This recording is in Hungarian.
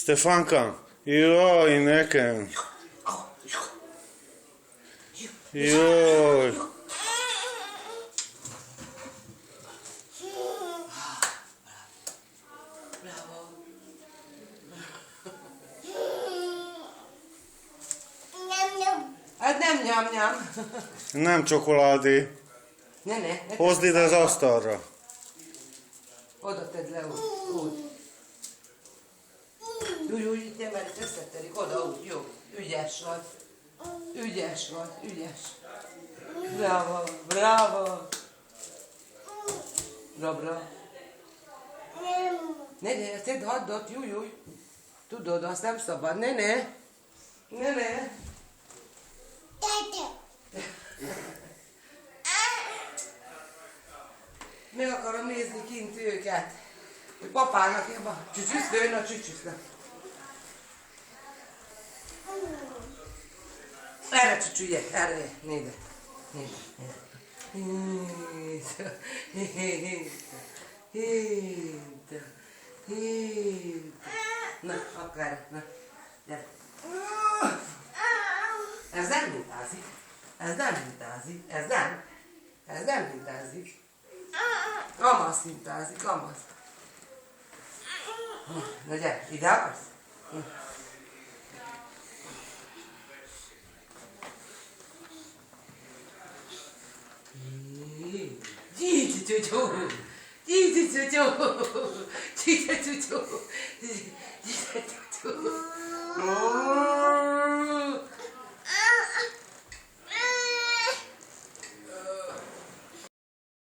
Stefanka, jaj, nekem. Jaj. Hát nem nyám. Nem csokoládé. Ne. Hozd ide az asztalra. Oda tedd le úgy. Úgy, te mert összeterik, oda úgy, jó. Ügyes vagy. Bravo. Rabra. Ne, tedd haddot, júj. Tudod, azt nem szabad, ne. Meg akarom nézni kint őket, hogy papának jobban csücsüszlőn a csücsüszlő. Erre csücsülje, erre, nézd. Na, akár, na, gyere. Ez nem mintázik. Ez nem mintázik. Kamasz mintázik. Na gyere, ide akarsz? Csícsúcsú.